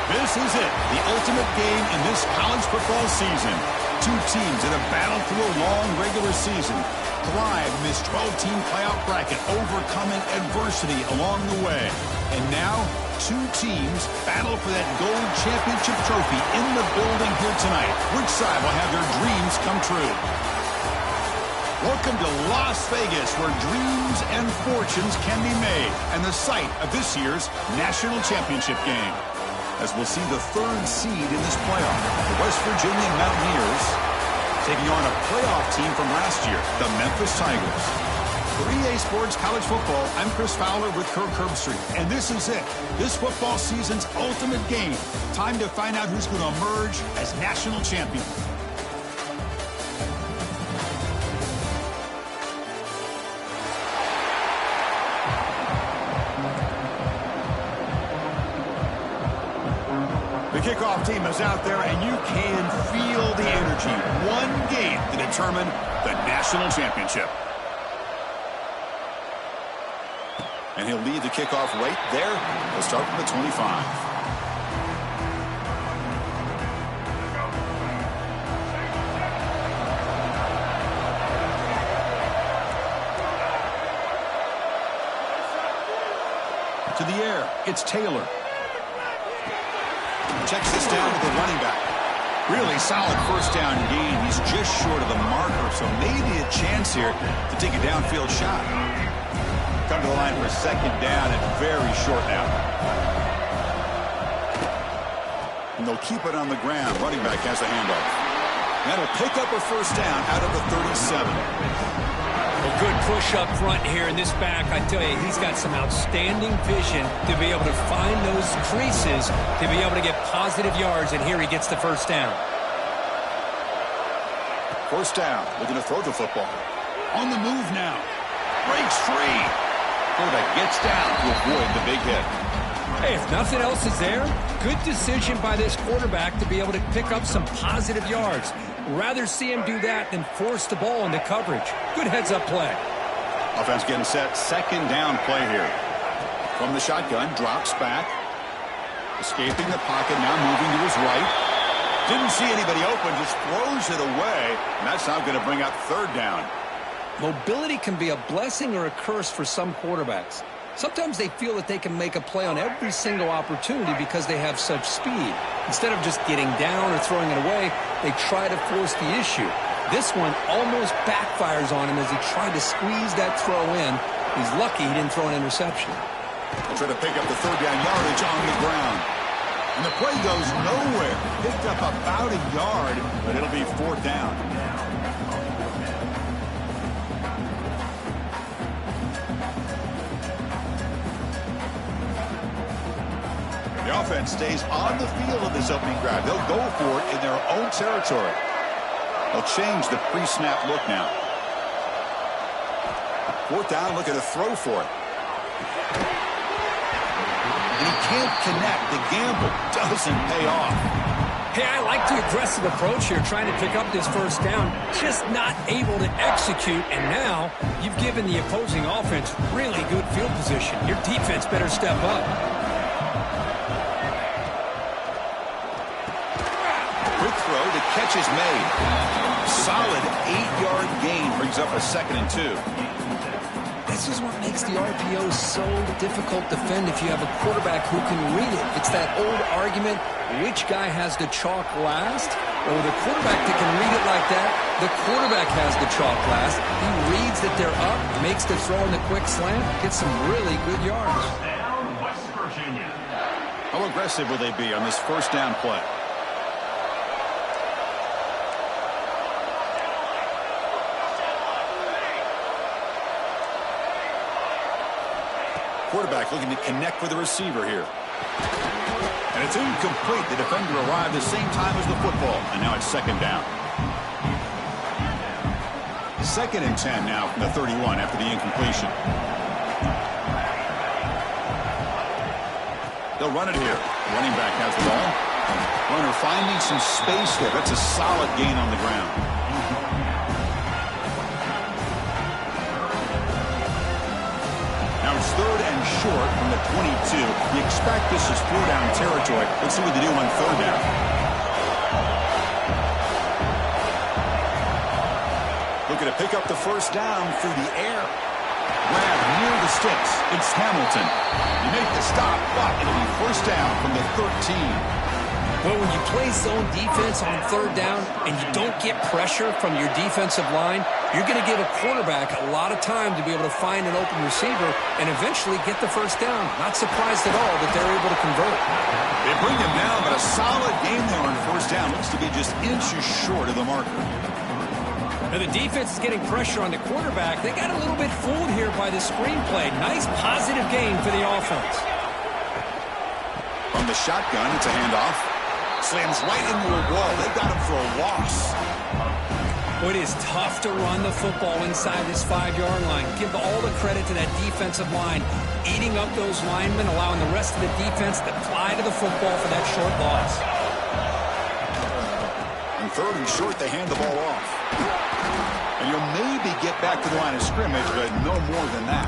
This is it, the ultimate game in this college football season. Two teams that have battled through a long regular season, thrived in this 12-team playoff bracket, overcoming adversity along the way. And now, two teams battle for that gold championship trophy in the building here tonight. Which side will have their dreams come true? Welcome to Las Vegas, where dreams and fortunes can be made, and the site of this year's national championship game. As we'll see the third seed in this playoff, the West Virginia Mountaineers taking on a playoff team from last year, the Memphis Tigers. For EA Sports College Football, I'm Chris Fowler with Kirk Herbstreit, and this is it, this football season's ultimate game. Time to find out who's going to emerge as national champion. The kickoff team is out there, and you can feel the energy. One game to determine the national championship. And he'll lead the kickoff right there. He'll start from the 25. To the air, it's Taylor. Checks this down to the running back. Really solid first down gain. He's just short of the marker, so maybe a chance here to take a downfield shot. Come to the line for a second down and very short now. And they'll keep it on the ground. Running back has the handoff. That'll pick up a first down out of the 37. A good push up front here in this back. I tell you, he's got some outstanding vision to be able to find those creases, to be able to get positive yards, and here he gets the first down. First down, looking to throw the football. On the move now. Breaks free. Quarterback gets down to avoid the big hit. Hey, if nothing else is there, good decision by this quarterback to be able to pick up some positive yards. Rather see him do that than force the ball into coverage. Good heads-up play. Offense getting set. Second down play here. From the shotgun, drops back. Escaping the pocket, now moving to his right. Didn't see anybody open, just throws it away. And that's now going to bring up third down. Mobility can be a blessing or a curse for some quarterbacks. Sometimes they feel that they can make a play on every single opportunity because they have such speed. Instead of just getting down or throwing it away, they try to force the issue. This one almost backfires on him as he tried to squeeze that throw in. He's lucky he didn't throw an interception. They'll try to pick up the third down yardage on the ground. And the play goes nowhere. Picked up about a yard, but it'll be fourth down. The offense stays on the field of this opening drive. They'll go for it in their own territory. They'll change the pre-snap look now. Fourth down, looking to throw for it. And he can't connect. The gamble doesn't pay off. Hey, I like the aggressive approach here, trying to pick up this first down, just not able to execute, and now you've given the opposing offense really good field position. Your defense better step up. Quick throw, the catch is made. Solid 8-yard gain, brings up a 2nd and 2. This is what makes the RPO so difficult to defend if you have a quarterback who can read it. It's that old argument, which guy has the chalk last? Or the quarterback that can read it like that, the quarterback has the chalk last. He reads that they're up, makes the throw in the quick slant, gets some really good yards. West Virginia. How aggressive will they be on this first down play? Quarterback looking to connect with the receiver here. And it's incomplete. The defender arrived the same time as the football. And now it's second down. 2nd and 10 now from the 31 after the incompletion. They'll run it here. The running back has the ball. Runner finding some space there. That's a solid gain on the ground. It's 3rd and short from the 22. You expect this is 4-down territory. Let's see what they do on 3rd down. Looking to pick up the first down through the air. Grab near the sticks. It's Hamilton. You make the stop, but it'll be first down from the 13. Well, when you play zone defense on 3rd down and you don't get pressure from your defensive line, you're going to give a quarterback a lot of time to be able to find an open receiver and eventually get the first down. Not surprised at all that they're able to convert. They bring him down, but a solid game there on first down. Looks to be just inches short of the marker. Now the defense is getting pressure on the quarterback. They got a little bit fooled here by the screenplay. Nice positive gain for the offense. From the shotgun, it's a handoff. Slams right into a wall. They've got him for a loss. Well, it is tough to run the football inside this 5-yard line. Give all the credit to that defensive line, eating up those linemen, allowing the rest of the defense to fly to the football for that short loss. And 3rd and short, they hand the ball off. And you'll maybe get back to the line of scrimmage, but no more than that.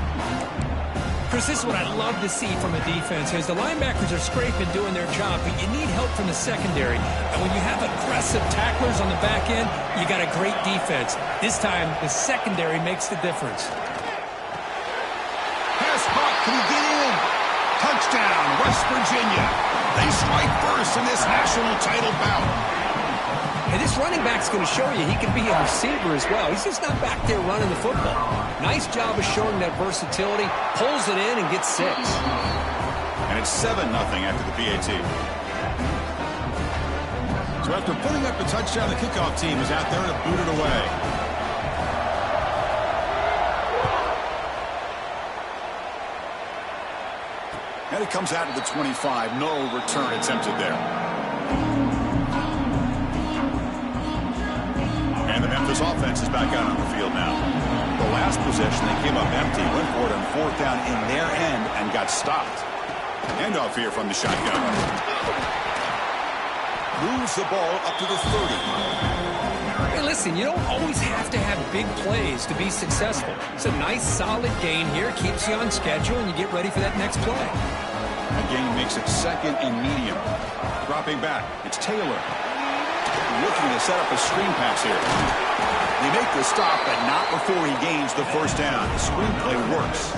Chris, this is what I love to see from a defense is the linebackers are scraping, doing their job, but you need help from the secondary. And when you have aggressive tacklers on the back end, you got a great defense. This time, the secondary makes the difference. Pass caught. Can he get in? Touchdown, West Virginia. They strike first in this national title bout. And this running back's going to show you he can be a receiver as well. He's just not back there running the football. Nice job of showing that versatility. Pulls it in and gets 6. And it's 7-0 after the BTA. So after putting up the touchdown, the kickoff team is out there to boot it away. And it comes out to the 25. No return attempted there. And the Memphis offense is back out on the field now. The last last possession, they came up empty, went for it on fourth down in their end, and got stopped. Handoff here from the shotgun. Moves the ball up to the 30. Hey, listen, you don't always have to have big plays to be successful. It's a nice, solid gain here. Keeps you on schedule, and you get ready for that next play. The gain makes it second and medium. Dropping back, it's Taylor. Looking to set up a screen pass here. They make the stop, but not before he gains the first down. The screenplay works.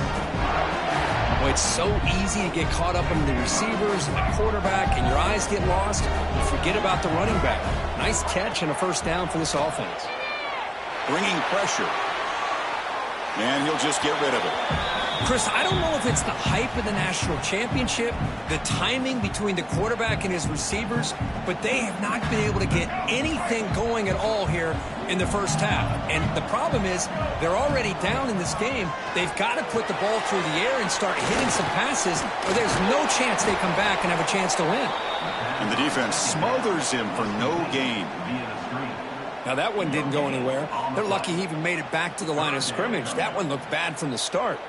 Well, it's so easy to get caught up in the receivers and the quarterback, and your eyes get lost. You forget about the running back. Nice catch and a first down for this offense. Bringing pressure. And he'll just get rid of it. Chris, I don't know if it's the hype of the national championship, the timing between the quarterback and his receivers, but they have not been able to get anything going at all here in the first half. And the problem is they're already down in this game. They've got to put the ball through the air and start hitting some passes, or there's no chance they come back and have a chance to win. And the defense smothers him for no gain. Now, that one didn't go anywhere. They're lucky he even made it back to the line of scrimmage. That one looked bad from the start.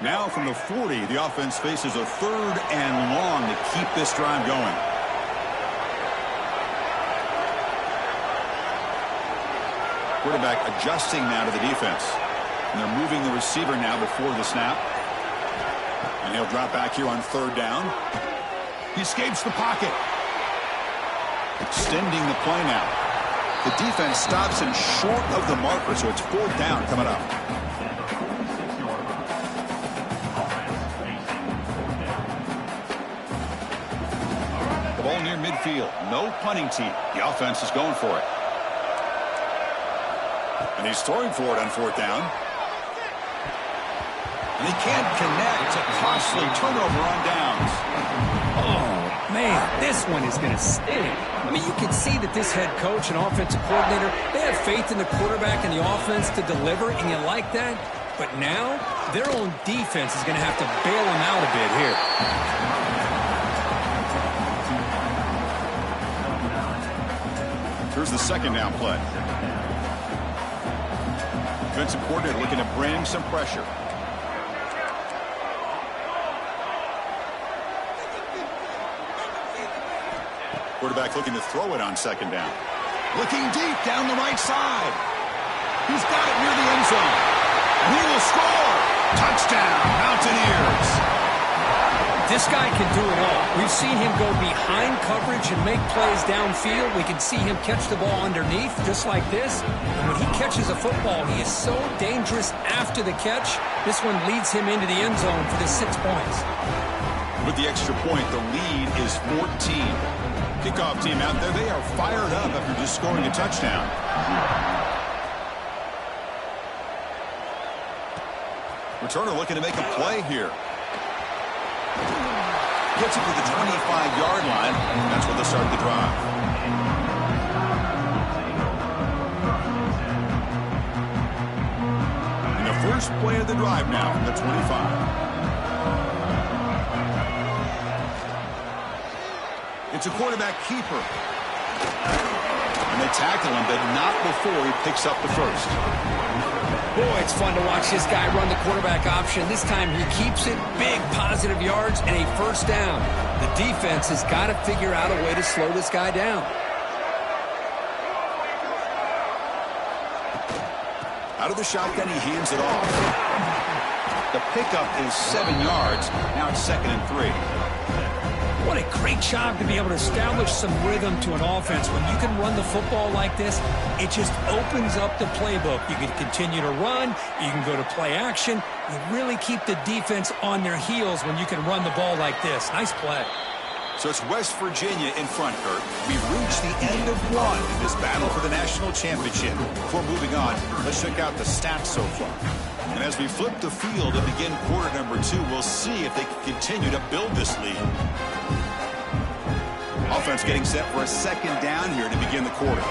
Now from the 40, the offense faces a third and long to keep this drive going. Quarterback adjusting now to the defense. And they're moving the receiver now before the snap. And he'll drop back here on third down. He escapes the pocket. Extending the play now. The defense stops him short of the marker, so it's fourth down coming up. The ball near midfield. No punting team. The offense is going for it. And he's throwing for it on fourth down. And he can't connect. It's a costly turnover on downs. Oh, man, this one is going to sting. I mean, you can see that this head coach and offensive coordinator, they have faith in the quarterback and the offense to deliver, and you like that. But now, their own defense is going to have to bail them out a bit here. Here's the second down play. Defensive coordinator looking to bring some pressure. Quarterback looking to throw it on second down. Looking deep down the right side. He's got it near the end zone. And he will score. Touchdown, Mountaineers. This guy can do it all. We've seen him go behind coverage and make plays downfield. We can see him catch the ball underneath, just like this. And when he catches a football, he is so dangerous after the catch. This one leads him into the end zone for the 6 points. With the extra point, the lead is 14. Kickoff team out there, they are fired up after just scoring a touchdown. Returner looking to make a play here. Gets it to the 25-yard line, and that's where they start the drive. And the first play of the drive now from the 25. It's a quarterback keeper. And they tackle him, but not before he picks up the first. Boy, it's fun to watch this guy run the quarterback option. This time he keeps it, big positive yards, and a first down. The defense has got to figure out a way to slow this guy down. Out of the shotgun, he hands it off. The pickup is 7 yards. Now it's 2nd and 3. What a great job to be able to establish some rhythm to an offense. When you can run the football like this, it just opens up the playbook. You can continue to run. You can go to play action. You really keep the defense on their heels when you can run the ball like this. Nice play. So it's West Virginia in front, Kurt. We've reached the end of one in this battle for the national championship. Before moving on, let's check out the stats so far. And as we flip the field and begin quarter number 2, we'll see if they can continue to build this lead. Offense getting set for a second down here to begin the quarter.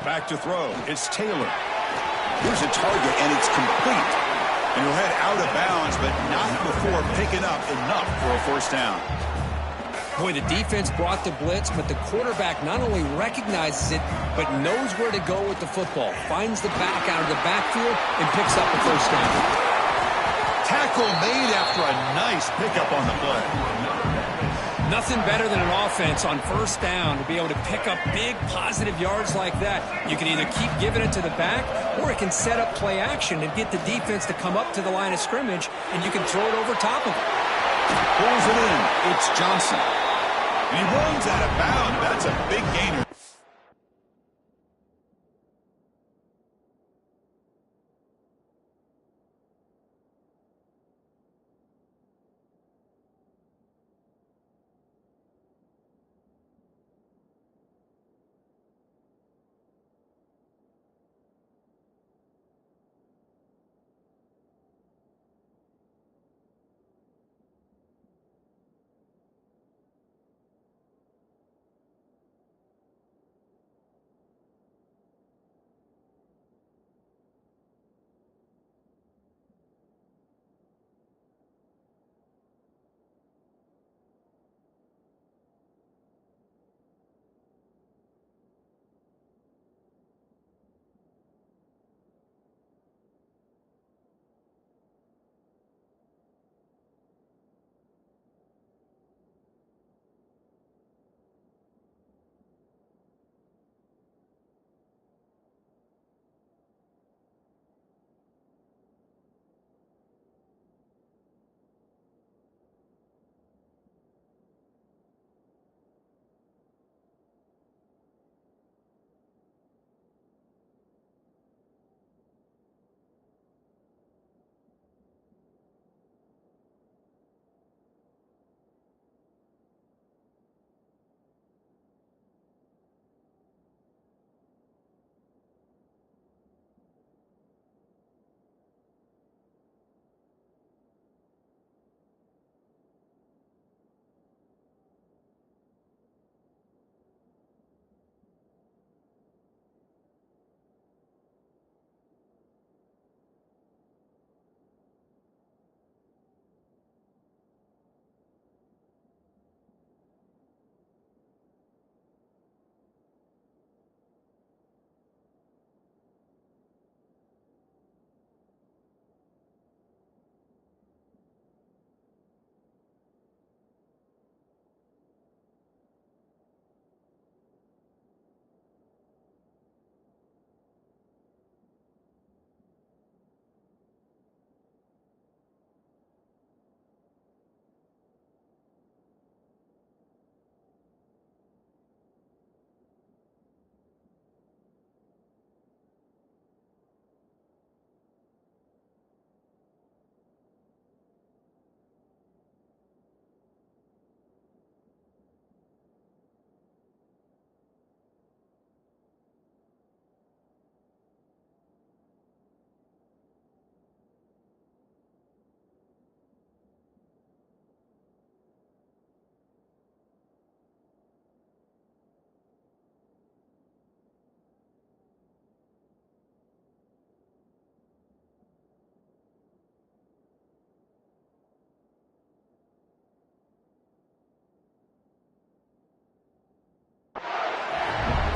Back to throw. It's Taylor. Here's a target, and it's complete. And he'll head out of bounds, but not before picking up enough for a first down. Boy, the defense brought the blitz, but the quarterback not only recognizes it, but knows where to go with the football. Finds the back out of the backfield and picks up a first down. Tackle made after a nice pickup on the play. Nothing better than an offense on first down to be able to pick up big positive yards like that. You can either keep giving it to the back, or it can set up play action and get the defense to come up to the line of scrimmage, and you can throw it over top of it. Pulls it in. It's Johnson. And he runs out of bounds. That's a big gainer.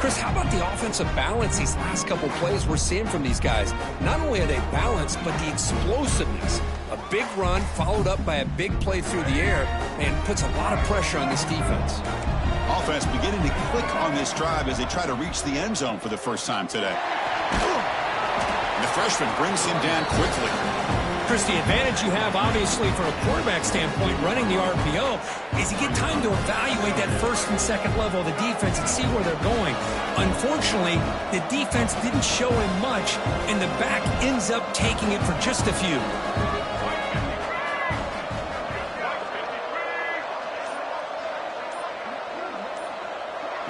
Chris, how about the offensive balance these last couple plays we're seeing from these guys? Not only are they balanced, but the explosiveness. A big run followed up by a big play through the air and puts a lot of pressure on this defense. Offense beginning to click on this drive as they try to reach the end zone for the first time today. And the freshman brings him down quickly. Chris, the advantage you have, obviously, from a quarterback standpoint, running the RPO, is you get time to evaluate that first and second level of the defense and see where they're going. Unfortunately, the defense didn't show him much, and the back ends up taking it for just a few.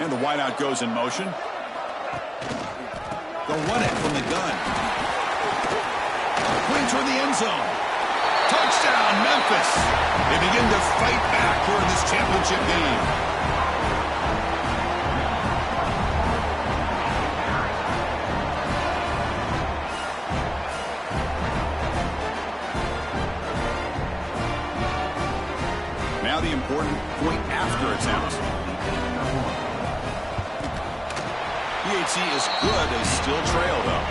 And the wideout goes in motion. They'll run it from the gun. Clean toward the end zone. Touchdown, Memphis. They begin to fight back here in this championship game. Now the important point after attempt. BTA is good. They still trail, though.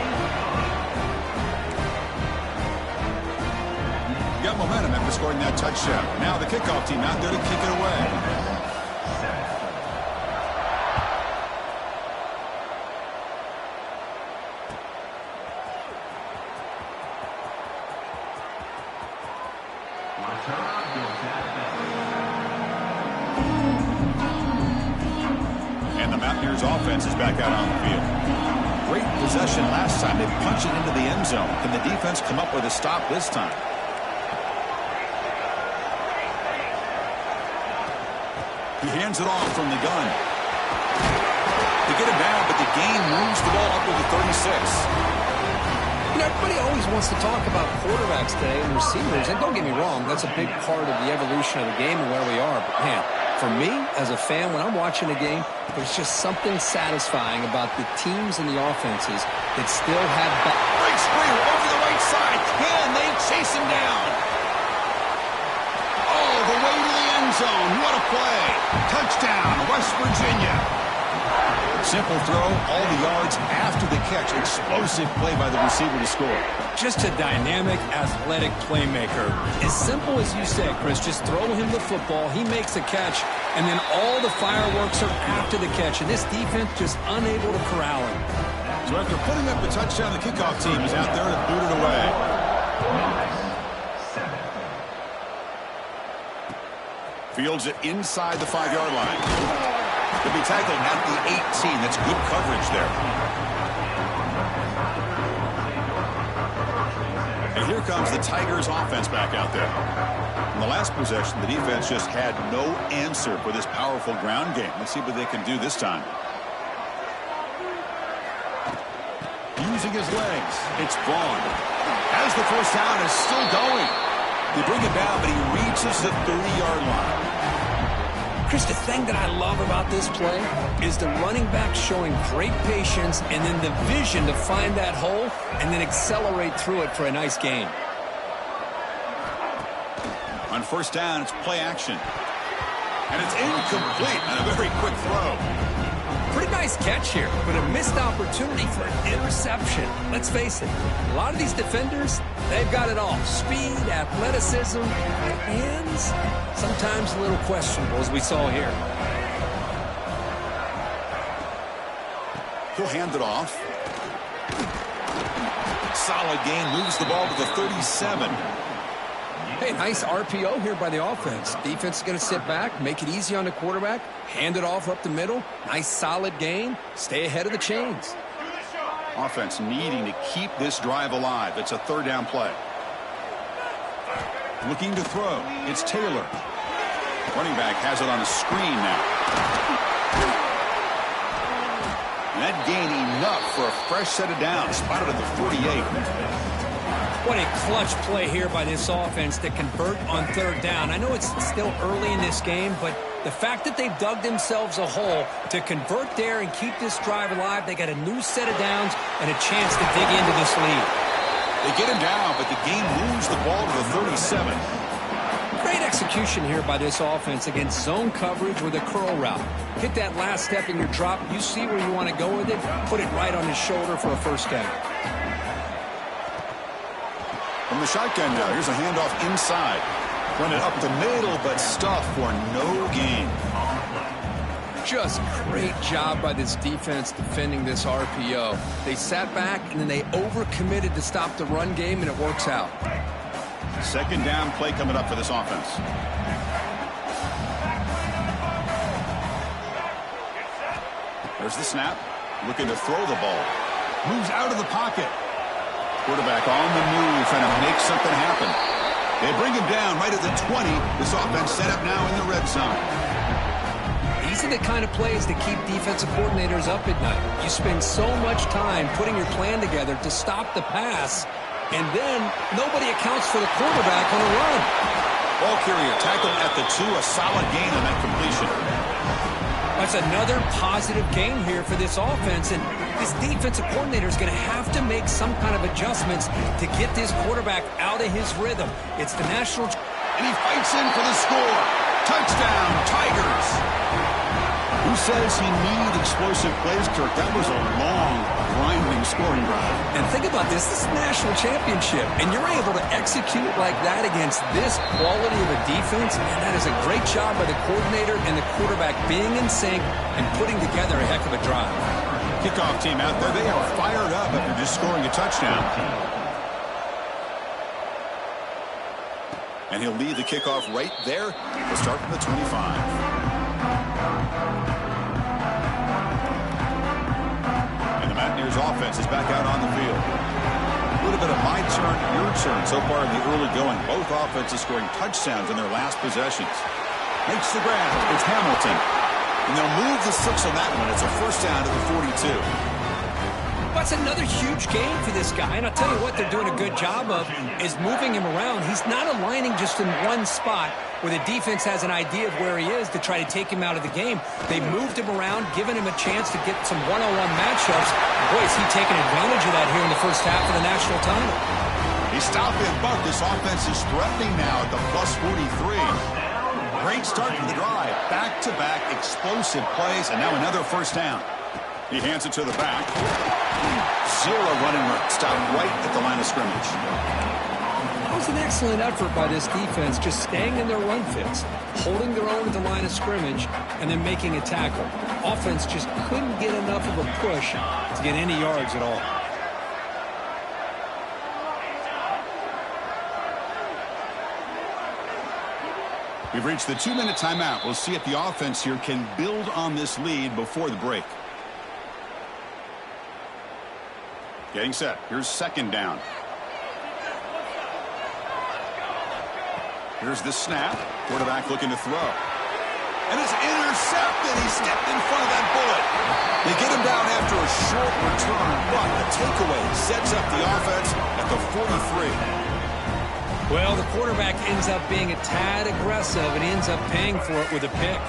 Got momentum after scoring that touchdown. Now the kickoff team out there to kick it away. And the Mountaineers offense is back out on the field. Great possession last time. They punched it into the end zone. Can the defense come up with a stop this time? He hands it off from the gun. They get him down, but the gain moves the ball up to the 36. You know, everybody always wants to talk about quarterbacks today and receivers, and don't get me wrong, that's a big part of the evolution of the game and where we are. But, man, for me, as a fan, when I'm watching a game, there's just something satisfying about the teams and the offenses that still have... Big screen over the right side. Can they chase him down? All the way to the end zone. What a play. Touchdown, West Virginia. Simple throw, all the yards after the catch. Explosive play by the receiver to score. Just a dynamic, athletic playmaker. As simple as you said, Chris, just throw him the football, he makes a catch, and then all the fireworks are after the catch, and this defense just unable to corral him. So after putting up the touchdown, the kickoff team is out there to boot it away. Fields it inside the 5-yard line. To be tackled at the 18. That's good coverage there. And here comes the Tigers offense back out there. In the last possession, the defense just had no answer for this powerful ground game. Let's see what they can do this time. Using his legs. It's Vaughn. As the first down is still going. They bring it down, but he reaches the 30-yard line. Chris, the thing that I love about this play is the running back showing great patience and then the vision to find that hole and then accelerate through it for a nice gain. On first down, it's play action. And it's incomplete on a very quick throw. Pretty nice catch here, but a missed opportunity for an interception. Let's face it, a lot of these defenders, they've got it all. Speed, athleticism, hands, sometimes a little questionable, as we saw here. He'll hand it off. Solid gain, moves the ball to the 37. Hey, nice RPO here by the offense. Defense is going to sit back, make it easy on the quarterback, hand it off up the middle. Nice solid gain. Stay ahead of the chains. Offense needing to keep this drive alive. It's a third down play. Looking to throw. It's Taylor. Running back has it on a screen now. And that gain enough for a fresh set of downs. Spotted at the 48. What a clutch play here by this offense to convert on third down. I know it's still early in this game, but the fact that they've dug themselves a hole to convert there and keep this drive alive, they got a new set of downs and a chance to dig into this lead. They get him down, but the game moves the ball to the 37. Great execution here by this offense against zone coverage with a curl route. Hit that last step in your drop. You see where you want to go with it. Put it right on his shoulder for a first down. From the shotgun now, here's a handoff inside. Run it up the middle, but stuffed for no gain. Just great job by this defense defending this RPO. They sat back, and then they overcommitted to stop the run game, and it works out. Second down play coming up for this offense. There's the snap. Looking to throw the ball. Moves out of the pocket. Quarterback on the move, trying to make something happen. They bring him down right at the 20. This offense set up now in the red zone. These are the kind of plays that keep defensive coordinators up at night. You spend so much time putting your plan together to stop the pass, and then nobody accounts for the quarterback on a run. Ball carrier tackled at the 2, a solid gain on that completion. That's another positive gain here for this offense, and this defensive coordinator is going to have to make some kind of adjustments to get this quarterback out of his rhythm. It's the national... And he fights in for the score. says he needs explosive plays, Kirk. That was a long, grinding scoring drive. And think about this. This is a national championship, and you're able to execute like that against this quality of a defense, and that is a great job by the coordinator and the quarterback being in sync and putting together a heck of a drive. Kickoff team out there, they are fired up after just scoring a touchdown. And he'll lead the kickoff right there. We'll start from the 25. Mountaineers offense is back out on the field. A little bit of my turn, your turn so far in the early going. Both offenses scoring touchdowns in their last possessions. Makes the grab. It's Hamilton. And they'll move the 6 on that one. It's a first down to the 42. That's another huge game for this guy. And I'll tell you what they're doing a good job of is moving him around. He's not aligning just in one spot where the defense has an idea of where he is to try to take him out of the game. They moved him around, giving him a chance to get some one-on-one matchups. Boy, is he taking advantage of that here in the first half of the national title. He stopped in, but this offense is threatening now at the plus 43. Great start to the drive. Back-to-back explosive plays, and now another first down. He hands it to the back. Zero running room. Stopped right at the line of scrimmage. That was an excellent effort by this defense, just staying in their run fits, holding their own at the line of scrimmage, and then making a tackle. Offense just couldn't get enough of a push to get any yards at all. We've reached the 2-minute timeout. We'll see if the offense here can build on this lead before the break. Getting set. Here's second down. Here's the snap. Quarterback looking to throw. And it's intercepted. He stepped in front of that bullet. They get him down after a short return, but the takeaway sets up the offense at the 43. Well, the quarterback ends up being a tad aggressive and ends up paying for it with a pick.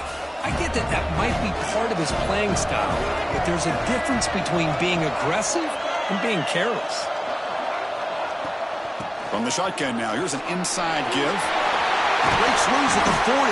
I get that that might be part of his playing style, but there's a difference between being aggressive and being careless. From the shotgun now, here's an inside give. Breaks loose at the 40.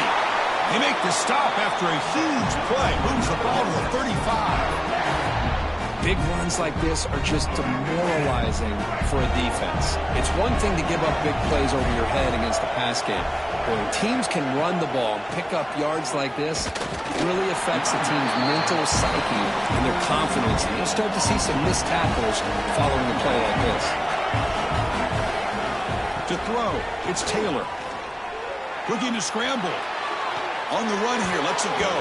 They make the stop after a huge play. Moves the ball to the 35. Big runs like this are just demoralizing for a defense. It's one thing to give up big plays over your head against the pass game. But when teams can run the ball and pick up yards like this, it really affects the team's mental psyche and their confidence. And you'll start to see some missed tackles following a play like this. To throw, it's Taylor. Looking to scramble. On the run here, lets it go.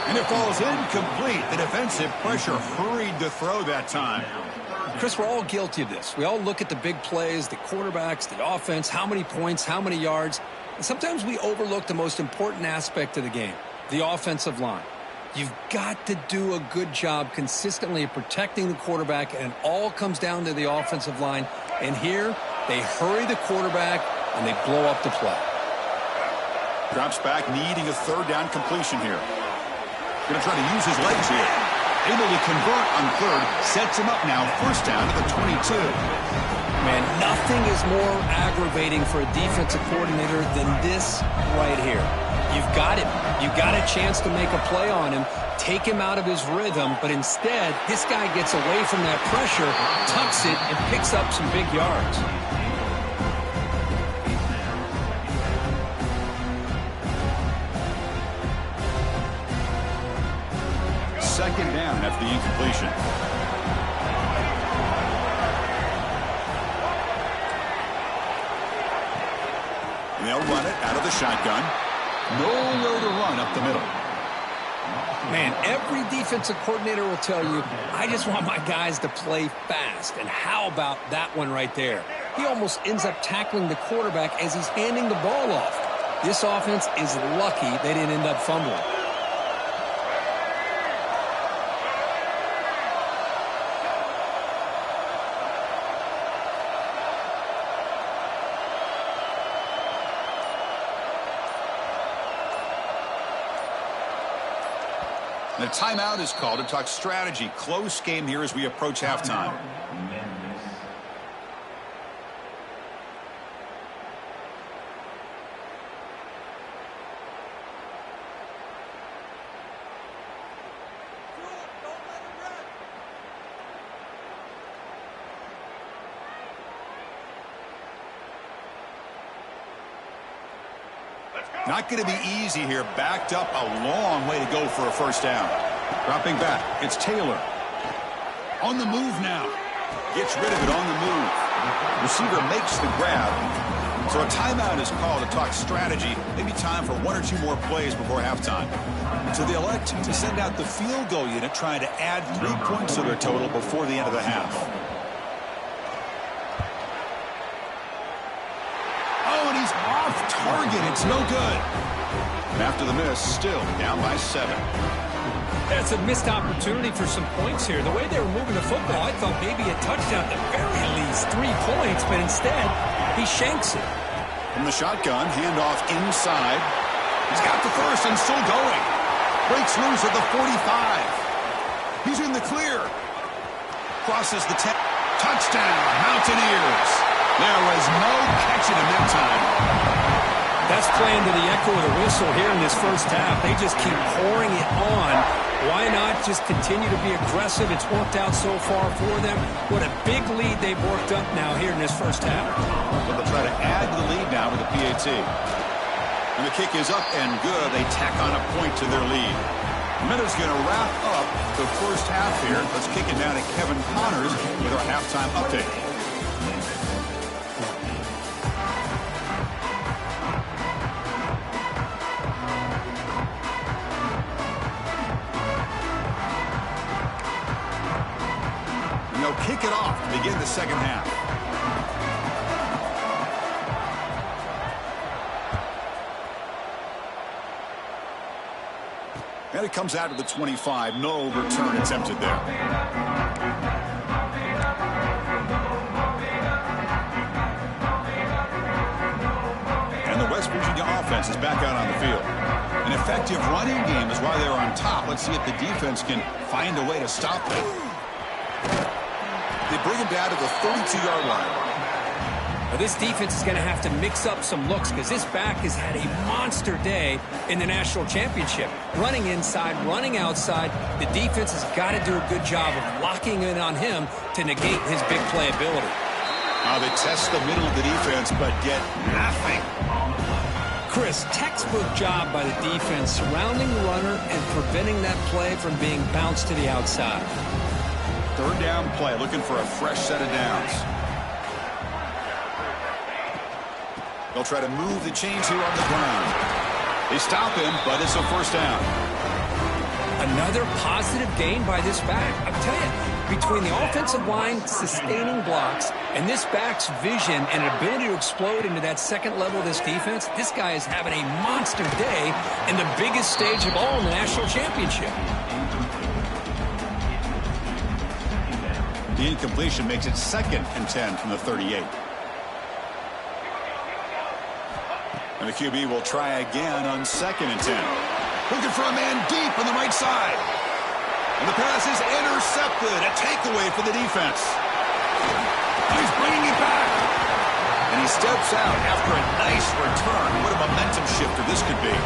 And it falls incomplete. The defensive pressure hurried to throw that time. Chris, we're all guilty of this. We all look at the big plays, the quarterbacks, the offense, how many points, how many yards. And sometimes we overlook the most important aspect of the game, the offensive line. You've got to do a good job consistently of protecting the quarterback, and it all comes down to the offensive line. And here, they hurry the quarterback, and they blow up the play. Drops back, needing a third down completion here. Going to try to use his legs here. Able to convert on third. Sets him up now. First down to the 22. Man, nothing is more aggravating for a defensive coordinator than this right here. You've got him. You've got a chance to make a play on him, take him out of his rhythm, but instead, this guy gets away from that pressure, tucks it, and picks up some big yards. Second down after the incompletion. And they'll run it out of the shotgun. Nowhere to run up the middle. Man, every defensive coordinator will tell you, I just want my guys to play fast. And how about that one right there? He almost ends up tackling the quarterback as he's handing the ball off. This offense is lucky they didn't end up fumbling. The timeout is called to talk strategy. Close game here as we approach halftime. Not going to be easy here. Backed up a long way to go for a first down. Dropping back. It's Taylor. On the move now. Gets rid of it on the move. Receiver makes the grab. So a timeout is called to talk strategy. Maybe time for one or two more plays before halftime. So they elect to send out the field goal unit, trying to add 3 points to their total before the end of the half. Oh, and he's off target. It's no good. And after the miss, still down by 7. That's a missed opportunity for some points here. The way they were moving the football, I thought maybe a touchdown at the very least, 3 points, but instead, he shanks it. From the shotgun, handoff inside. He's got the first and still going. Breaks loose at the 45. He's in the clear. Crosses the 10. Touchdown, Mountaineers. There was no catching him that time. That's playing to the echo of the whistle here in this first half. They just keep pouring it on. Why not just continue to be aggressive? It's worked out so far for them. What a big lead they've worked up now here in this first half. Well, they'll try to add to the lead now with the PAT. And the kick is up and good. They tack on a point to their lead. Miller's going to wrap up the first half here. Let's kick it down to Kevin Connors with our halftime update. Kick it off to begin the second half. And it comes out to the 25. No return attempted there. And the West Virginia offense is back out on the field. An effective running game is why they're on top. Let's see if the defense can find a way to stop them. They bring him down to the 32-yard line. Well, this defense is going to have to mix up some looks because this back has had a monster day in the national championship. Running inside, running outside. The defense has got to do a good job of locking in on him to negate his big playability. They test the middle of the defense but get nothing. Chris, textbook job by the defense surrounding the runner and preventing that play from being bounced to the outside. Third down play, looking for a fresh set of downs. They'll try to move the chains here on the ground. They stop him, but it's a first down. Another positive gain by this back. I tell you, between the offensive line sustaining blocks and this back's vision and ability to explode into that second level of this defense, this guy is having a monster day in the biggest stage of all in the national championship. The incompletion makes it 2nd and 10 from the 38. And the QB will try again on 2nd and 10. Looking for a man deep on the right side. And the pass is intercepted. A takeaway for the defense. He's bringing it back. And he steps out after a nice return. What a momentum shifter this could be.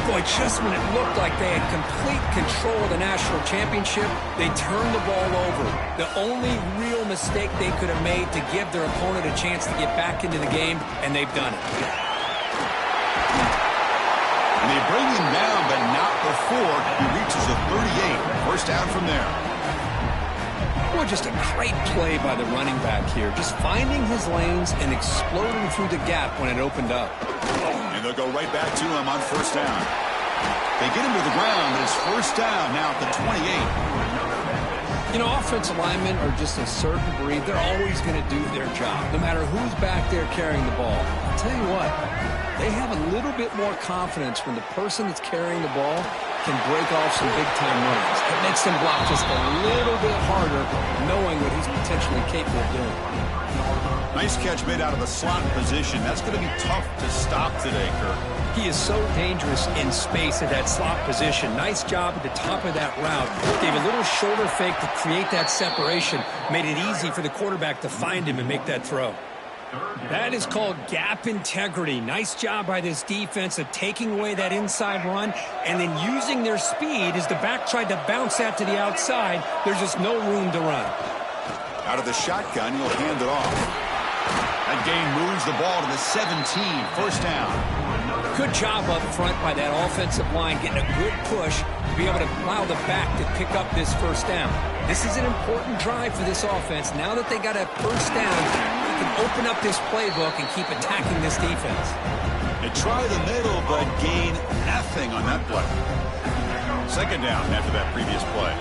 Boy, just when it looked like they had complete control of the national championship, they turned the ball over. The only real mistake they could have made to give their opponent a chance to get back into the game, and they've done it. And they bring him down, but not before he reaches the 38. First down from there. Boy, just a great play by the running back here. Just finding his lanes and exploding through the gap when it opened up. And they'll go right back to him on first down. They get him to the ground, but it's first down now at the 28. You know, offensive linemen are just a certain breed. They're always going to do their job, no matter who's back there carrying the ball. I'll tell you what, they have a little bit more confidence when the person that's carrying the ball can break off some big-time runs. It makes them block just a little bit harder, knowing what he's potentially capable of doing. Nice catch made out of the slot position. That's going to be tough to stop today, Kirk. He is so dangerous in space at that slot position. Nice job at the top of that route. Gave a little shoulder fake to create that separation. Made it easy for the quarterback to find him and make that throw. That is called gap integrity. Nice job by this defense of taking away that inside run and then using their speed as the back tried to bounce that to the outside. There's just no room to run. Out of the shotgun, he'll hand it off. That gain moves the ball to the 17. First down. Good job up front by that offensive line, getting a good push to be able to allow the back to pick up this first down. This is an important drive for this offense. Now that they got a first down, they can open up this playbook and keep attacking this defense. They try the middle, but gain nothing on that play. Second down after that previous play.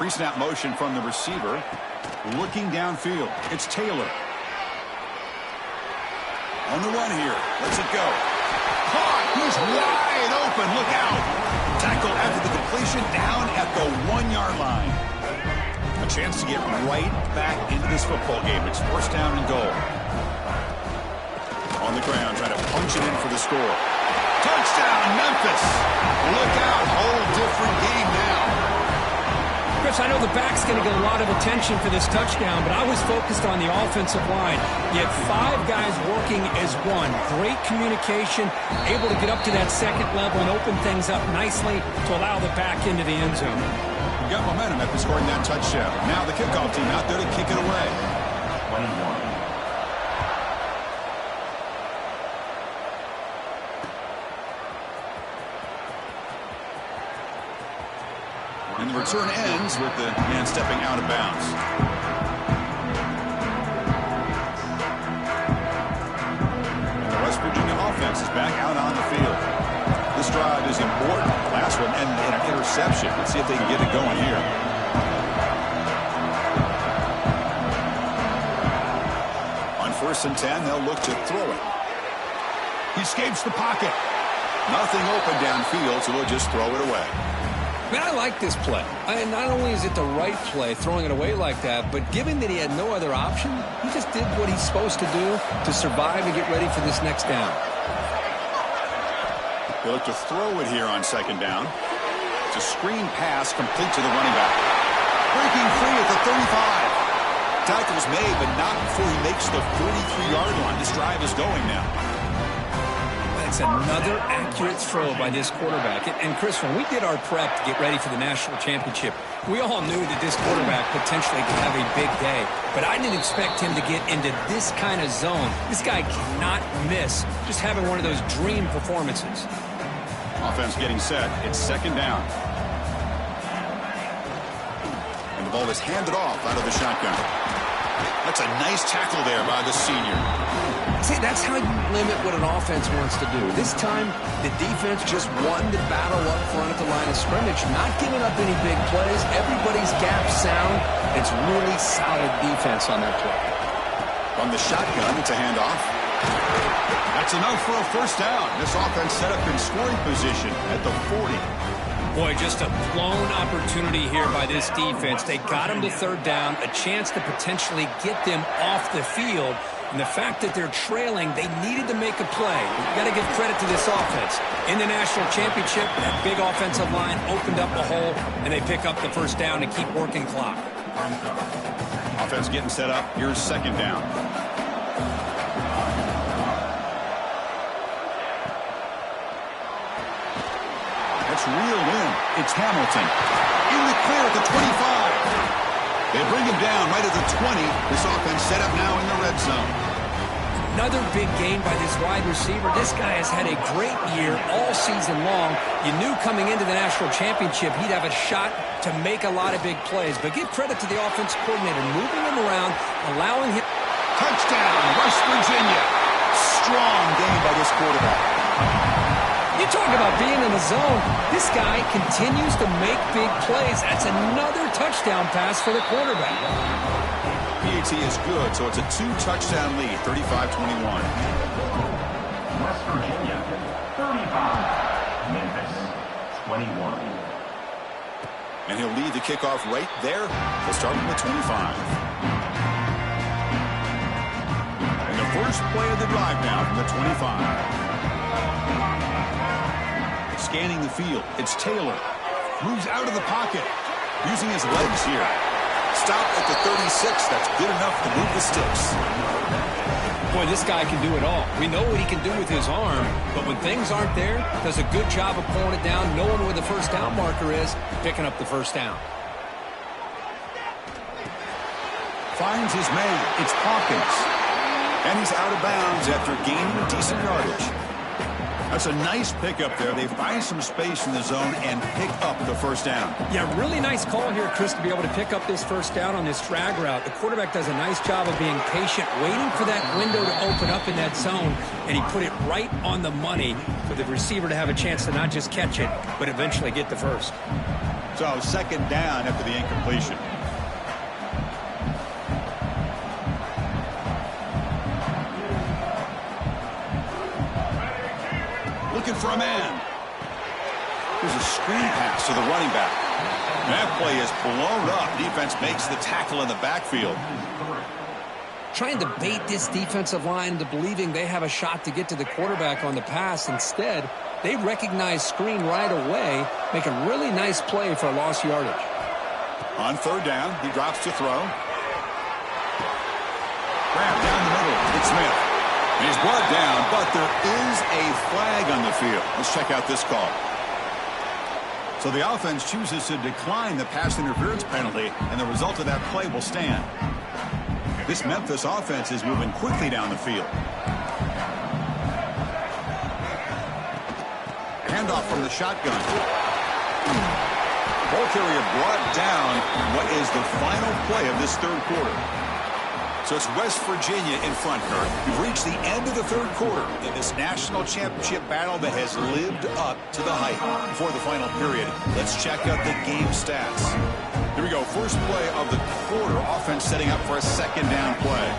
Pre-snap motion from the receiver. Looking downfield. It's Taylor. On the run here. Let's it go. Caught. He's wide open. Look out. Tackle after the completion down at the 1-yard line. A chance to get right back into this football game. It's first down and goal. On the ground, trying to punch it in for the score. Touchdown, Memphis. Look out. Whole different game now. Chris, I know the back's going to get a lot of attention for this touchdown, but I was focused on the offensive line. You had 5 guys working as one. Great communication, able to get up to that second level and open things up nicely to allow the back into the end zone. You got momentum after scoring that touchdown. Now the kickoff team out there to kick it away. 21. And the return ends with the man stepping out of bounds. And the West Virginia offense is back out on the field. This drive is important. Last one ended in an interception. Let's see if they can get it going here. On 1st and 10, they'll look to throw it. He escapes the pocket. Nothing open downfield, so they'll just throw it away. Man, I like this play. Not only is it the right play, throwing it away like that, but given that he had no other option, he just did what he's supposed to do to survive and get ready for this next down. They look to throw it here on 2nd down. It's a screen pass complete to the running back. Breaking free at the 35. Tackle's made, but not before he makes the 43-yard line. This drive is going now. It's another accurate throw by this quarterback. And Chris, when we did our prep to get ready for the national championship, we all knew that this quarterback potentially could have a big day. But I didn't expect him to get into this kind of zone. This guy cannot miss just having one of those dream performances. Offense getting set. It's 2nd down. And the ball is handed off out of the shotgun. That's a nice tackle there by the senior. See, that's how you limit what an offense wants to do. This time, the defense just won the battle up front at the line of scrimmage, not giving up any big plays. Everybody's gap sound. It's really solid defense on that play. From the shotgun, it's a handoff. That's enough for a first down. This offense set up in scoring position at the 40. Boy, just a blown opportunity here by this defense. They got him to 3rd down, a chance to potentially get them off the field. And the fact that they're trailing, they needed to make a play. You've got to give credit to this offense. In the national championship, that big offensive line opened up a hole, and they pick up the first down and keep working clock. Offense getting set up. Here's 2nd down. That's reeled in. It's Hamilton. In the clear at the 25. They bring him down right at the 20. This offense set up now in the red zone. Another big game by this wide receiver. This guy has had a great year all season long. You knew coming into the national championship he'd have a shot to make a lot of big plays. But give credit to the offensive coordinator, moving him around, allowing him. Touchdown, West Virginia. Strong game by this quarterback. You talk about being in the zone. This guy continues to make big plays. That's another touchdown pass for the quarterback. BTA is good, so it's a 2-touchdown lead, 35-21. West Virginia, 35. Memphis, 21. And he'll lead the kickoff right there. He'll start from the 25. And the first play of the drive now from the 25. Scanning the field. It's Taylor. Moves out of the pocket. Using his legs here. Stop at the 36. That's good enough to move the sticks. Boy, this guy can do it all. We know what he can do with his arm, but when things aren't there, does a good job of pulling it down, knowing where the first down marker is, picking up the first down. finds his man. It's Hawkins. And he's out of bounds after gaining decent yardage. That's a nice pickup there. They find some space in the zone and pick up the first down. Yeah, really nice call here, Chris, to be able to pick up this first down on this drag route. The quarterback does a nice job of being patient, waiting for that window to open up in that zone, and he put it right on the money for the receiver to have a chance to not just catch it, but eventually get the first. So second down after the incompletion. Looking for a man. There's a screen pass to the running back. That play is blown up. Defense makes the tackle in the backfield. Trying to bait this defensive line into believing they have a shot to get to the quarterback on the pass. Instead, they recognize screen right away, make a really nice play for a lost yardage. On third down, he drops to throw. Grab down the middle. It's Smith. He's brought down, but there is a flag on the field. Let's check out this call. So the offense chooses to decline the pass interference penalty, and the result of that play will stand. This Memphis offense is moving quickly down the field. Handoff from the shotgun. Ball carrier brought down what is the final play of this third quarter. So it's West Virginia in front, Kurt. We've reached the end of the third quarter in this national championship battle that has lived up to the hype. Before the final period, let's check out the game stats. Here we go. First play of the quarter. Offense setting up for a second down play.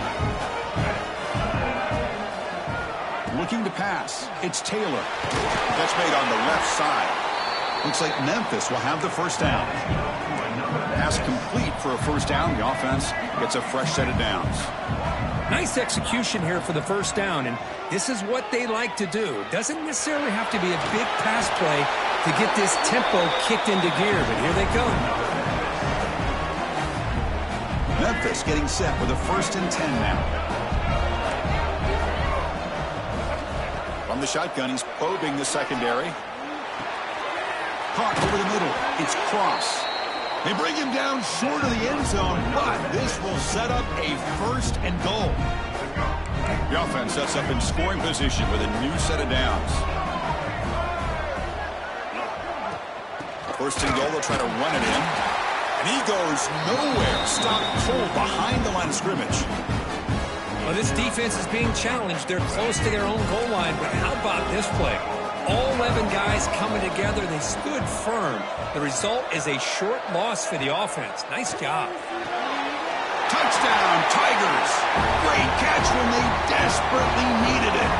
Looking to pass. It's Taylor. That's made on the left side. Looks like Memphis will have the first down. Pass complete for a first down. The offense gets a fresh set of downs. Nice execution here for the first down, and this is what they like to do. Doesn't necessarily have to be a big pass play to get this tempo kicked into gear, but here they come. Memphis getting set with a 1st and 10 now. From the shotgun, he's probing the secondary. Caught over the middle. It's Cross. They bring him down short of the end zone, but this will set up a 1st and goal. The offense sets up in scoring position with a new set of downs. 1st and goal, they'll try to run it in. And he goes nowhere. Stopped cold behind the line of scrimmage. Well, this defense is being challenged. They're close to their own goal line, but how about this play? All 11 guys coming together. They stood firm. The result is a short loss for the offense. Nice job. Touchdown, Tigers. Great catch when they desperately needed it.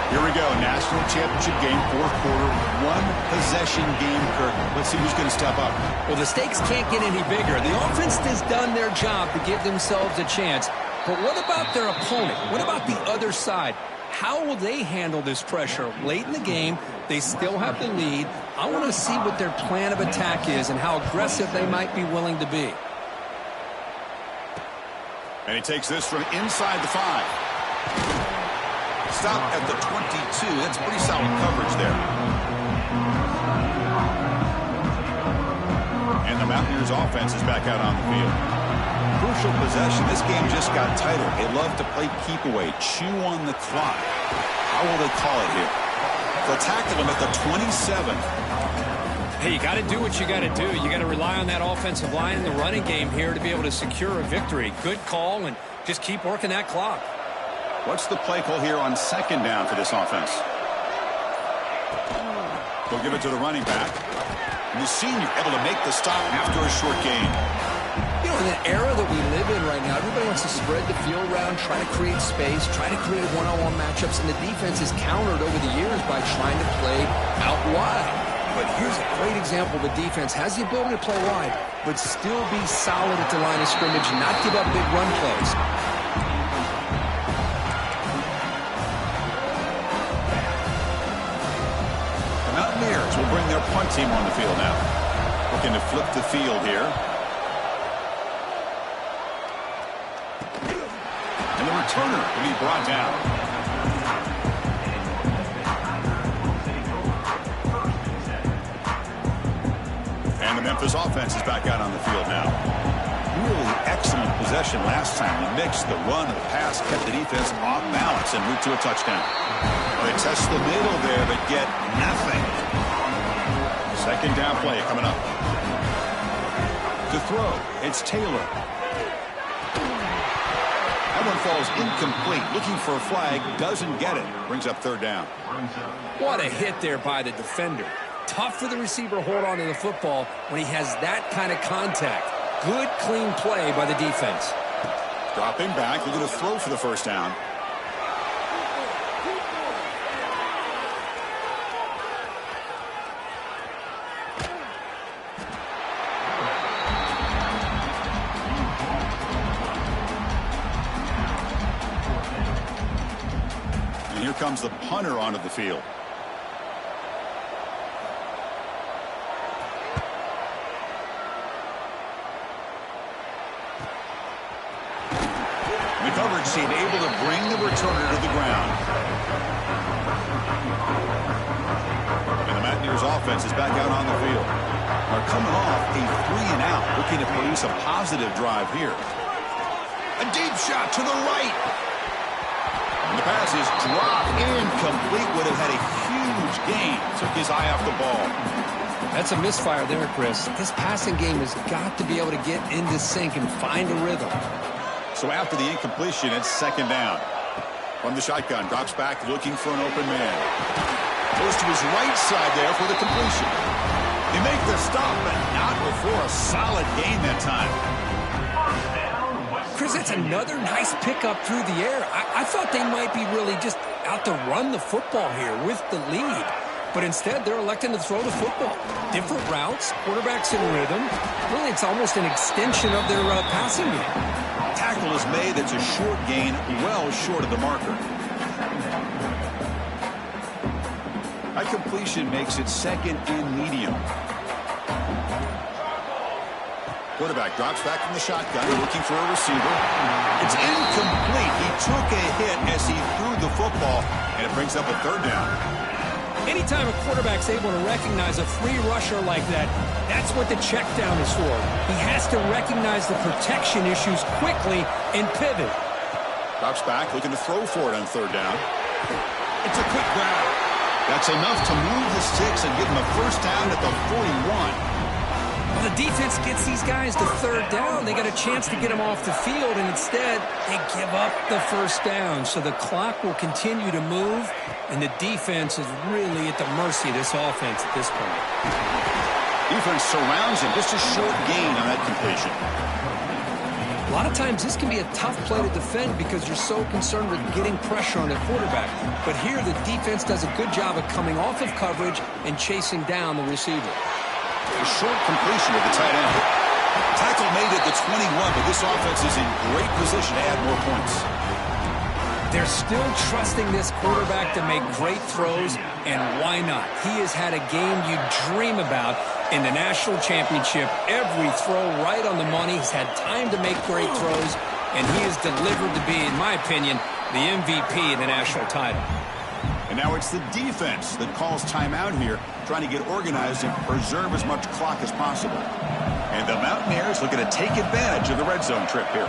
Here we go. National championship game, 4th quarter, 1-possession game, Kirk. Let's see who's going to step up. Well, the stakes can't get any bigger. The offense has done their job to give themselves a chance. But what about their opponent? What about the other side? How will they handle this pressure? Late in the game, they still have the lead. I want to see what their plan of attack is and how aggressive they might be willing to be. And he takes this from inside the 5. Stop at the 22. That's pretty solid coverage there. And the Mountaineers offense is back out on the field. Crucial possession. This game just got tighter. They love to play keep away, chew on the clock. How will they call it here? They'll tackle him at the 27. Hey, you got to do what you got to do. You got to rely on that offensive line in the running game here to be able to secure a victory. Good call, and just keep working that clock. What's the play call here on 2nd down for this offense? They'll give it to the running back. And the senior able to make the stop after a short gain. You know, in the era that we live in right now, everybody wants to spread the field around, try to create space, try to create one-on-one matchups, and the defense is countered over the years by trying to play out wide. But here's a great example. The defense has the ability to play wide, but still be solid at the line of scrimmage and not give up big run plays. The Mountaineers will bring their punt team on the field now. Looking to flip the field here. And the returner will be brought down. And the Memphis offense is back out on the field now. really excellent possession last time. He mixed the run and the pass, kept the defense off balance, and moved to a touchdown. They test the middle there, but get nothing. Second down play coming up. To throw, it's Taylor. That one falls incomplete. Looking for a flag, doesn't get it. Brings up third down. What a hit there by the defender. Tough for the receiver to hold on to the football when he has that kind of contact. Good, clean play by the defense. Dropping back, looking to throw for the first down. And here comes the punter onto the field. Coverage team able to bring the returner to the ground. And the Mountaineers offense is back out on the field. Are coming off a 3-and-out, looking to produce a positive drive here. A deep shot to the right. And the pass is dropped incomplete. Would have had a huge gain. Took his eye off the ball. That's a misfire there, Chris. This passing game has got to be able to get into sync and find a rhythm. So after the incompletion, it's second down. From the shotgun, drops back looking for an open man. Goes to his right side there for the completion. They make the stop, but not before a solid gain that time. Chris, that's another nice pickup through the air. I thought they might be really just out to run the football here with the lead. But instead, they're electing to throw the football. Different routes, quarterbacks in rhythm. Really, it's almost an extension of their passing game. Tackle is made. It's a short gain, well short of the marker. That completion makes it second and medium. Quarterback drops back from the shotgun, looking for a receiver. It's incomplete. He took a hit as he threw the football, and it brings up a third down. Anytime a quarterback's able to recognize a free rusher like that, that's what the check down is for. He has to recognize the protection issues quickly and pivot. Drops back, looking to throw for it on third down. It's a quick grab. That's enough to move the sticks and give him a first down at the 41. Well, the defense gets these guys to third down. They got a chance to get them off the field, and instead, they give up the first down. So the clock will continue to move, and the defense is really at the mercy of this offense at this point. Defense surrounds him. Just a short gain on that completion. A lot of times, this can be a tough play to defend because you're so concerned with getting pressure on the quarterback. But here, the defense does a good job of coming off of coverage and chasing down the receiver. A short completion to the tight end. Tackle made at the 21, but this offense is in great position to add more points. They're still trusting this quarterback to make great throws, and why not? He has had a game you dream about in the national championship. Every throw right on the money. He's had time to make great throws, and he has delivered to be, in my opinion, the MVP in the national title. And now it's the defense that calls timeout here, trying to get organized and preserve as much clock as possible. And the Mountaineers looking to take advantage of the red zone trip here.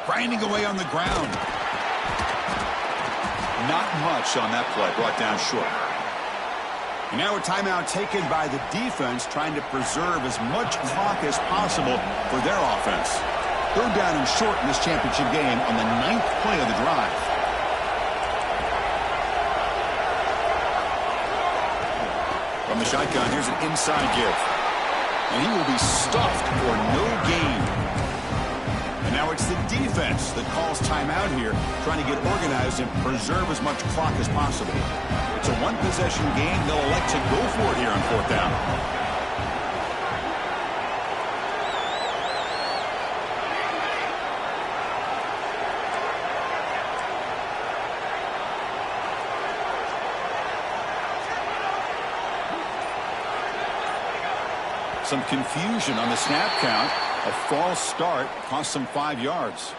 Grinding away on the ground. Not much on that play, brought down short. And now a timeout taken by the defense, trying to preserve as much clock as possible for their offense. Third down and short in this championship game on the 9th play of the drive. From the shotgun, here's an inside give. And he will be stuffed for no gain. And now it's the defense that calls timeout here, trying to get organized and preserve as much clock as possible. It's a one-possession game. They'll elect to go for it here on fourth down. Some confusion on the snap count. A false start cost them 5 yards.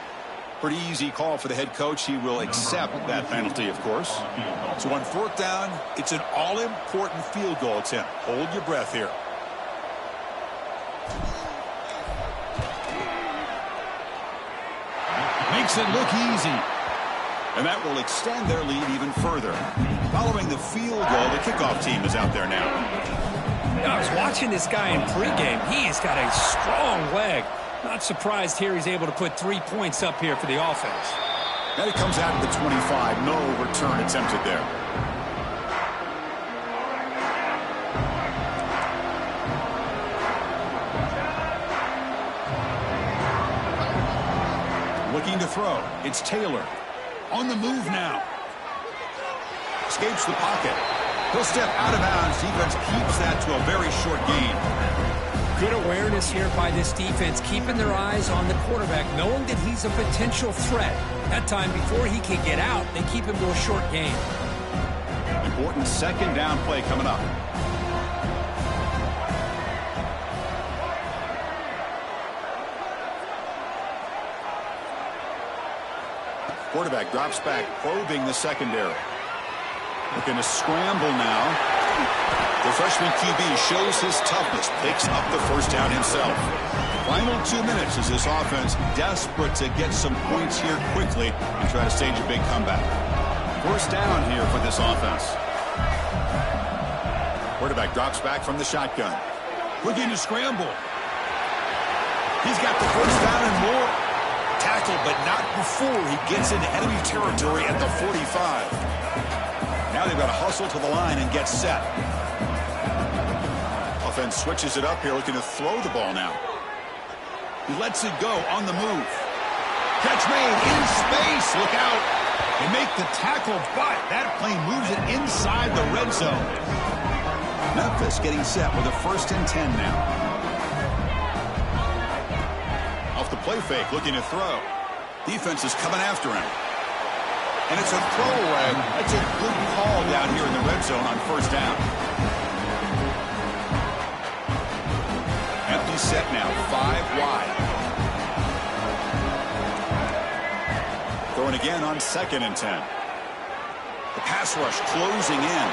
Pretty easy call for the head coach. He will accept that penalty, of course. So on 4th down, it's an all-important field goal attempt. Hold your breath here. Makes it look easy. And that will extend their lead even further. Following the field goal, the kickoff team is out there now. I was watching this guy in pregame. He has got a strong leg. Not surprised here he's able to put 3 points up here for the offense. And it comes out of the 25. No return attempted there. Looking to throw. It's Taylor. On the move now. Escapes the pocket. He'll step out of bounds. Defense keeps that to a very short gain. Good awareness here by this defense, keeping their eyes on the quarterback, knowing that he's a potential threat. That time, before he can get out, they keep him to a short gain. Important 2nd down play coming up. Quarterback drops back, probing the secondary. Looking to scramble now. The freshman QB shows his toughness, picks up the 1st down himself. Final 2 minutes as this offense desperate to get some points here quickly and try to stage a big comeback. 1st down here for this offense. Quarterback drops back from the shotgun. Looking to scramble. He's got the 1st down and more. Tackled, but not before he gets into enemy territory at the 45. Now they've got to hustle to the line and get set. Offense switches it up here, looking to throw the ball now. He lets it go on the move. Catch made in space. Look out. They make the tackle, but that plane moves it inside the red zone. Memphis getting set with a 1st and 10 now. Off the play fake, looking to throw. Defense is coming after him. And it's a throwaway. That's a good call down here in the red zone on 1st down. Empty set now, 5 wide. Throwing again on 2nd and 10. The pass rush closing in.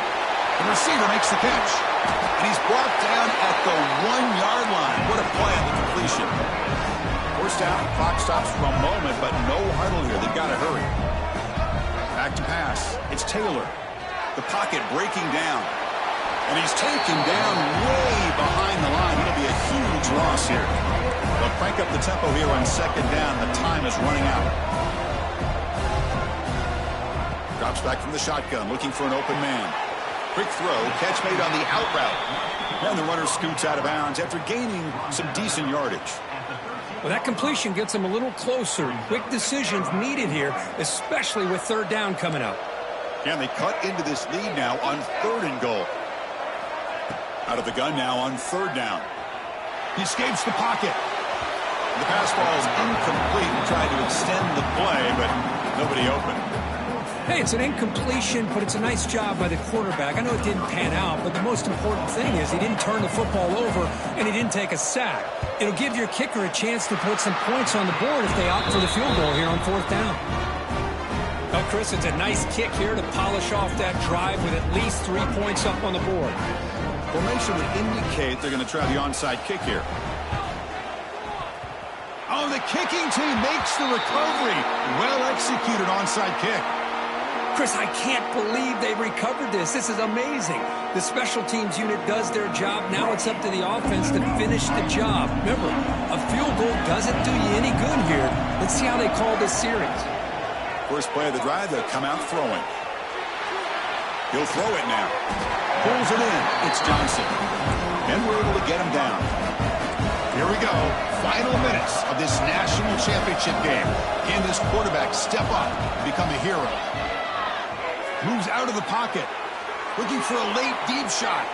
The receiver makes the catch. And he's brought down at the 1-yard line. What a play on the completion. 1st down, clock stops for a moment, but no huddle here. They've got to hurry. Back to pass. It's Taylor. The pocket breaking down. And he's taken down way behind the line. It'll be a huge loss here. They'll crank up the tempo here on 2nd down. The time is running out. Drops back from the shotgun, looking for an open man. Quick throw, catch made on the out route. And the runner scoots out of bounds after gaining some decent yardage. Well, that completion gets them a little closer. Quick decisions needed here, especially with 3rd down coming up. And they cut into this lead now on 3rd and goal. Out of the gun now on 3rd down. He escapes the pocket. The pass ball is incomplete. He tried to extend the play, but nobody open. Hey, it's an incompletion, but it's a nice job by the quarterback. I know it didn't pan out, but the most important thing is he didn't turn the football over and he didn't take a sack. It'll give your kicker a chance to put some points on the board if they opt for the field goal here on 4th down. Well, Chris, it's a nice kick here to polish off that drive with at least 3 points up on the board. Formation would indicate they're going to try the onside kick here. Oh, the kicking team makes the recovery. Well executed onside kick. Chris, I can't believe they recovered this. This is amazing. The special teams unit does their job. Now it's up to the offense to finish the job. Remember, a field goal doesn't do you any good here. Let's see how they call this series. First play of the drive, they'll come out throwing. He'll throw it now. Pulls it in. It's Johnson. And we're able to get him down. Here we go. Final minutes of this national championship game. Can this quarterback step up and become a hero? Moves out of the pocket. Looking for a late deep shot.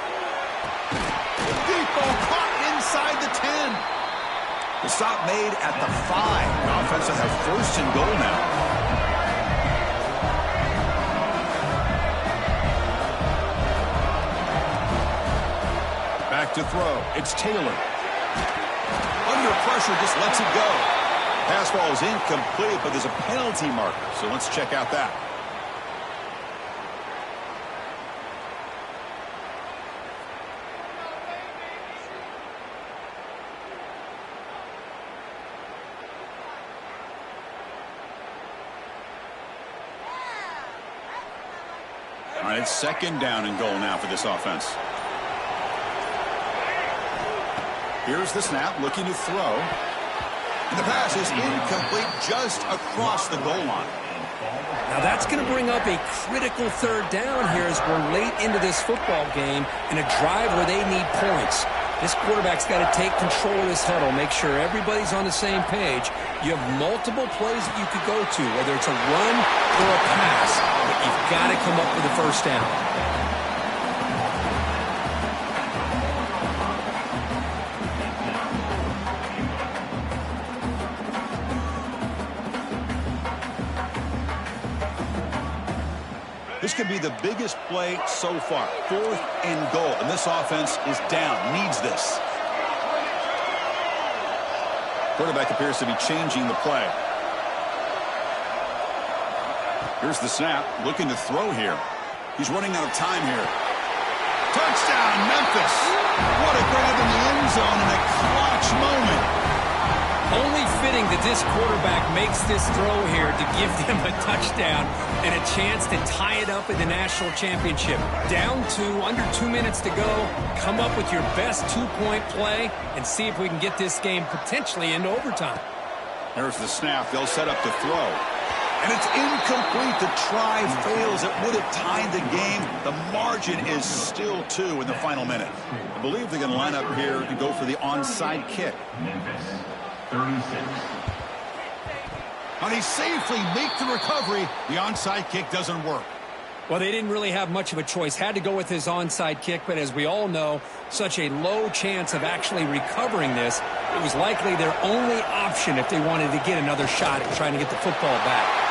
Deep ball caught inside the 10. The stop made at the 5. The offense will have 1st and goal now. Back to throw. It's Taylor. Under pressure, just lets it go. Pass ball is incomplete, but there's a penalty marker, so let's check out that. All right, it's second down and goal now for this offense. Here's the snap, looking to throw. And the pass is incomplete just across the goal line. Now that's going to bring up a critical third down here as we're late into this football game in a drive where they need points. This quarterback's got to take control of this huddle, make sure everybody's on the same page. You have multiple plays that you could go to, whether it's a run or a pass, but you've got to come up with a first down. This could be the biggest play so far. 4th and goal, and this offense is down, needs this. Quarterback appears to be changing the play. Here's the snap, looking to throw here. He's running out of time here. Touchdown, Memphis! What a grab in the end zone in a clutch moment. Only fitting that this quarterback makes this throw here to give them a touchdown and a chance to tie it up in the national championship. Down to under 2 minutes to go. Come up with your best two-point play and see if we can get this game potentially into overtime. There's the snap. They'll set up to throw. And it's incomplete. The try fails. It would have tied the game. The margin is still 2 in the final minute. I believe they're going to line up here to go for the onside kick. Memphis, 36. And he safely makes the recovery. The onside kick doesn't work. Well, they didn't really have much of a choice. Had to go with his onside kick, but as we all know, such a low chance of actually recovering this. It was likely their only option if they wanted to get another shot at trying to get the football back.